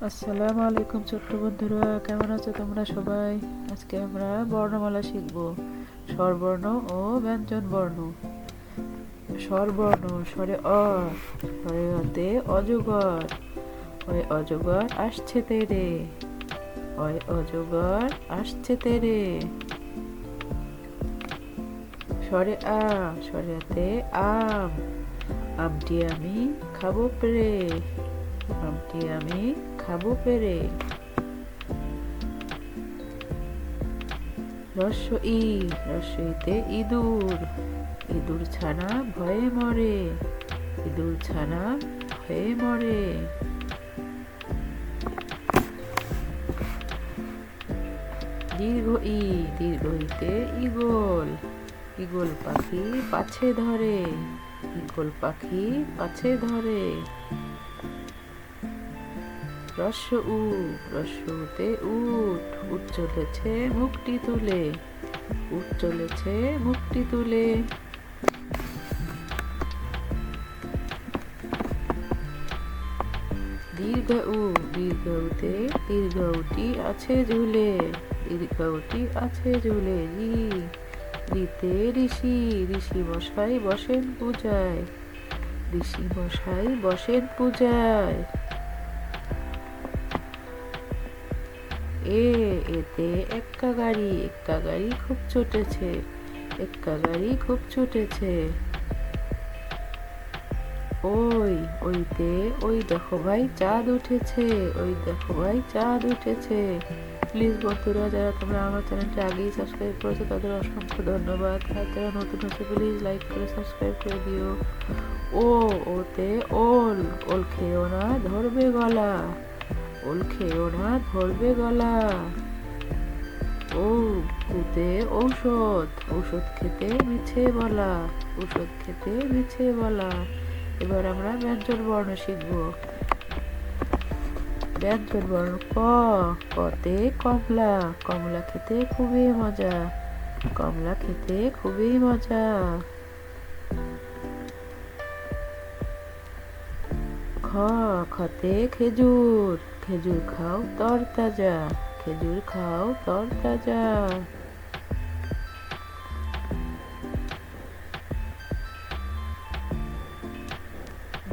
আসসালামু আলাইকুম ছোট্ট বন্ধুরা, কেমন আছো তোমরা সবাই? আজকে আমরা বর্ণমালা শিখব। স্বরবর্ণ ও ব্যঞ্জন বর্ণ। স্বরবর্ণ: স্বরে অ, স্বরে অতে অজগর, অয় অজগর আসছে তেরে, অয় অজগর আসছে তেরে। স্বরে আ, স্বরে আতে আম, আমটি আমি খাবো পেরে, আমটি আমি খাবো পেরে। রস্য ই, রস্য ইতে ইঁদুর, ইঁদুর ছানা ভয়ে মরে, ইঁদুর ছানা ভয়ে মরে। দীর্ঘ ই, দীর্ঘ ইতে ইগল, ইগল পাখি পাছে ধরে, ইগল পাখি পাছে ধরে। রস্য উ, রস্য উতে উট, উট চলেছে মুখটি তুলে, উট চলেছে মুখটি তুলে। দীর্ঘ উ, দীর্ঘ উতে দীর্ঘউটি আছে ঝুলে, দীর্ঘউটি আছে ঝুলে। রি, রিতে ঋষি, ঋষি মশাই বসেন পূজায়, ঋষি মশাই বসেন পূজায়। এ, এতে এক্কা গাড়ি, এক্কা গাড়ি খুব ছুটেছে, এক্কা গাড়ি খুব ছুটেছে। ওই, ওইতে ওই দেখো ভাই চাঁদ উঠেছে, ওই দেখো ভাই চাঁদ উঠেছে। প্লিজ বন্ধুরা, যারা তোমরা আমার চ্যানেলটি আগেই সাবস্ক্রাইব করেছো তাদের অসংখ্য ধন্যবাদ, আর যারা নতুন হচ্ছে প্লিজ লাইক করে সাবস্ক্রাইব করে দিও। ও, ওতে ওল, ওল খেয়েও না ধরবে গলা, ওল খেয়েও না ধরবে গলা। ও, উতে ঔষধ, ঔষধ খেতে মিছে বলা, ঔষধ খেতে মিছে বলা। এবার আমরা ব্যঞ্জন বর্ণ শিখব। ব্যঞ্জন বর্ণ: ক, কতে কমলা, কমলা খেতে খুবই মজা, কমলা খেতে খুবই মজা। খ, খতে খেজুর, খেজুর খাও তরতাজা, খেজুর খাও তরতাজা।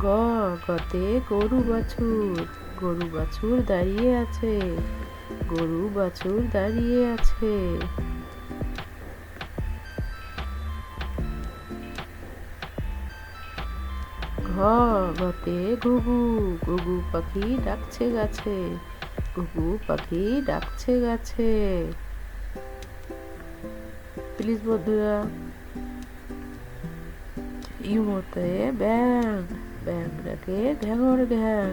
গ, গতে গরু বাছুর, গরু বাছুর দাঁড়িয়ে আছে, গরু বাছুর দাঁড়িয়ে আছে। ঘ, ঘতে ঘুঘু, ঘুঘু পাখি ডাকছে গাছে, ঘুঘু পাখি ডাকছে গাছে। প্লিজ বন্ধুরা। ইমতে ব্যাং, ব্যাং ডাকে ঘ্যাঙর ঘ্যাং,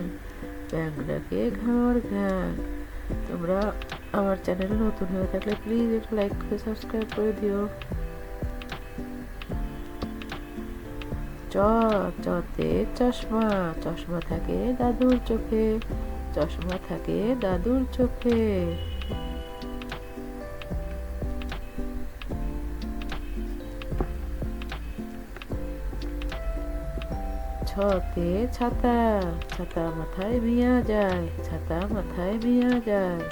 ব্যাং ডাকে ঘ্যাঙর ঘ্যাং। তোমরা আমার চ্যানেলে নতুন হয়ে থাকলে প্লিজ একটু লাইক করে সাবস্ক্রাইব করে দিও। চ, চতে চশমা, চশমা থাকে দাদুর চোখে, চশমা থাকে দাদুর চোখে। ছতে ছাতা, ছাতা মাথায় মিয়া যায়, ছাতা মাথায় মিয়া যায়।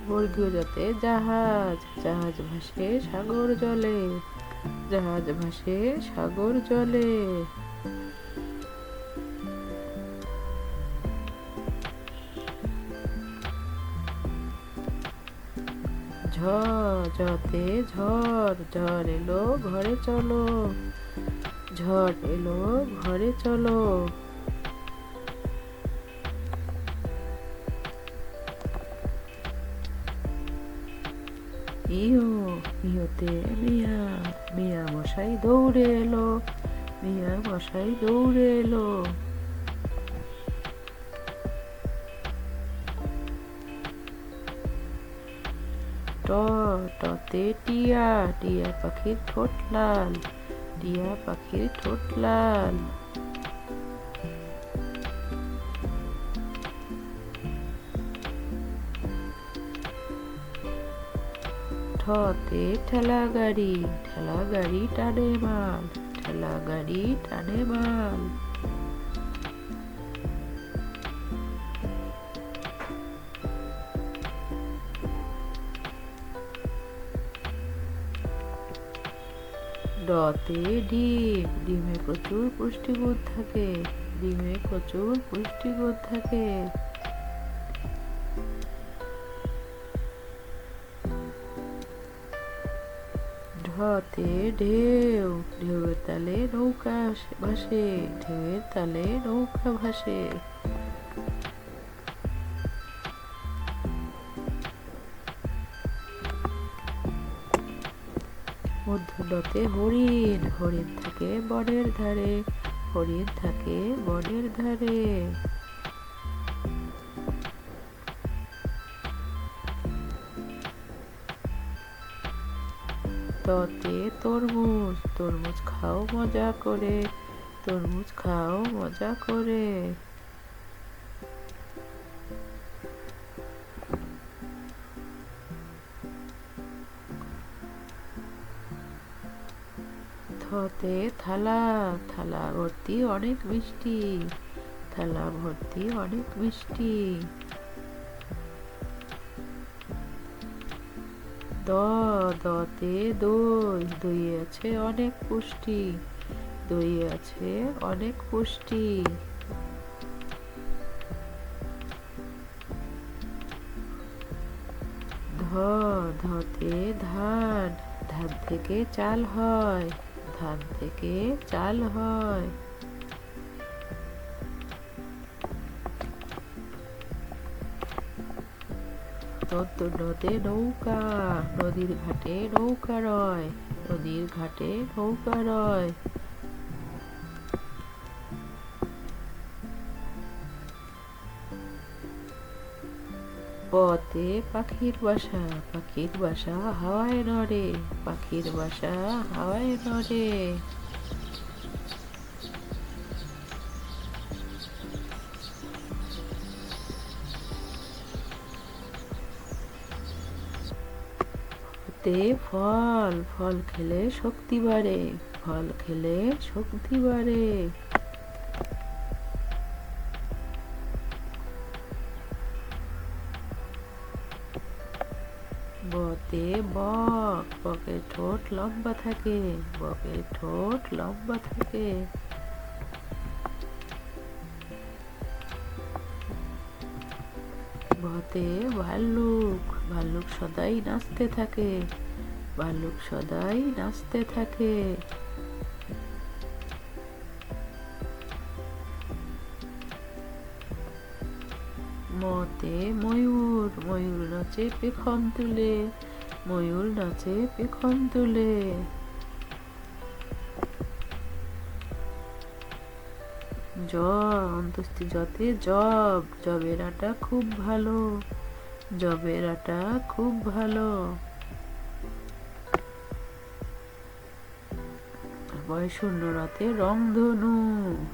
বর্গীয় জাতে জাহাজ, জাহাজ ভাসে সাগর জলে, জাহাজ ভাসে সাগর জলে। ঝ, ঝতে ঝড়, ঝড় এলো ঘরে চলো, ঝড় এলো ঘরে চলো। ইহো, ইহতে মিয়া, মিয়া মশাই দৌড়ে এলো, মিয়া মশাই দৌড়ে এলো। ট, টতে টিয়া, টিয়া পাখির ঠোঁট লাল, টিয়া পাখির ঠোঁট লাল। ঠ, ঠতে ঠেলা গাড়ি, ঠেলা গাড়ি টানে মাল, ঠেলা গাড়ি টানে মাল। ডতে ডিম, ডিমে প্রচুর পুষ্টিগুণ থাকে, ডিমে প্রচুর পুষ্টিগুণ থাকে। ঢতে ঢেউ, ঢেউয়ের তালে নৌকা ভাসে, ঢেউয়ের তালে নৌকা ভাসে। মূর্ধন্যতে হরিণ, হরিণ থাকে বনের ধারে, হরিণ থাকে বনের ধারে। ততে তরমুজ, তরমুজ খাও মজা করে, তরমুজ খাও মজা করে। থতে থালা, থালা ভর্তি অনেক মিষ্টি, থালা ভর্তি অনেক মিষ্টি। দতে দই, দই আছে অনেক পুষ্টি, দই আছে অনেক পুষ্টি। ধতে ধান, ধান থেকে চাল হয়, ধান থেকে চাল হয়। নদে নৌকা, নদীর ঘাটে নৌকা রয়, নদীর ঘাটে নৌকা রয়। পতে পাখির বাসা, পাখির বাসা হাওয়ায় নড়ে, পাখির বাসা হাওয়ায় নড়ে। ফল, ফল খেলে শক্তি বাড়ে, ফল খেলে শক্তি বাড়ে। বতে বক, বকের ঠোঁট লম্বা থাকে, বকের ঠোঁট লম্বা থাকে। ভতে ভাল্লুক, ভাল্লুক সদাই নাচতে থাকে, ভাল্লুক সদাই নাচতে থাকে। মতে ময়ূর, ময়ূর নাচে পেখম তুলে, ময়ূর নাচে পেখম তুলে। অন্তস্থি যতে জব, জবের আটা খুব ভালো, জবের আটা খুব ভালো। শূন্য রাতে রংধনু,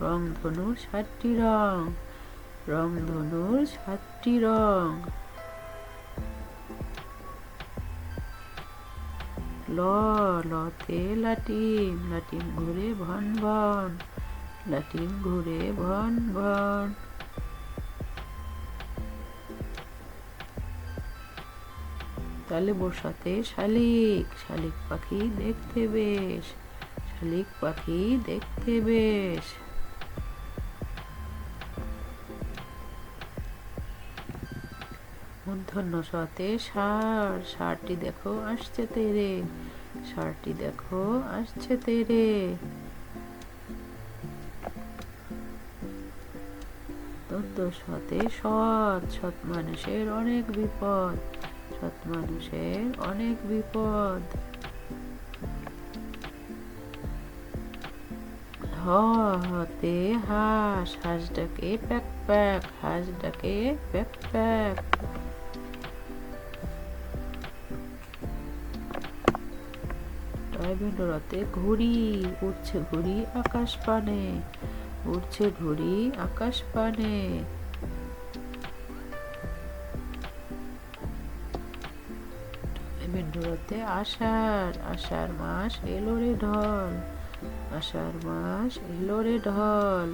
রংধনুর 7টি রং, রংধনুর 7টি রং। লতে লাটিম, লাটিম ঘুরে ভন ভন, লাটিম ঘুরে ভন ভন। তাহলে বসাতে শালিক, শালিক পাখি দেখতে বেশ, শালিক পাখি দেখতে বেশ। মূর্ধন্য সতে ষাঁড়, ষাঁড়টি দেখো আসছে তেরে, ষাঁড়টি দেখো আসছে তেরে। সতে সৎ, সৎ মানুষের অনেক বিপদ, সৎ মানুষের অনেক বিপদ। হতে হাঁস, হাঁস ডাকে প্যাক প্যাক, হাঁস ডাকে প্যাক প্যাক। রতে ঘুড়ি, উড়ছে ঘুড়ি আকাশ পানে, উড়ছে ঘুড়ি আকাশ পানে। রতে আতে আষাঢ়, আষাঢ় মাস এলো রে ঢল, আষাঢ় মাস এলো রে ঢল।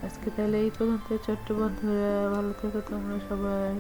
আজকে তাহলে এই পর্যন্ত ছোট্ট বন্ধুরা, ভালো থেকো তোমরা সবাই।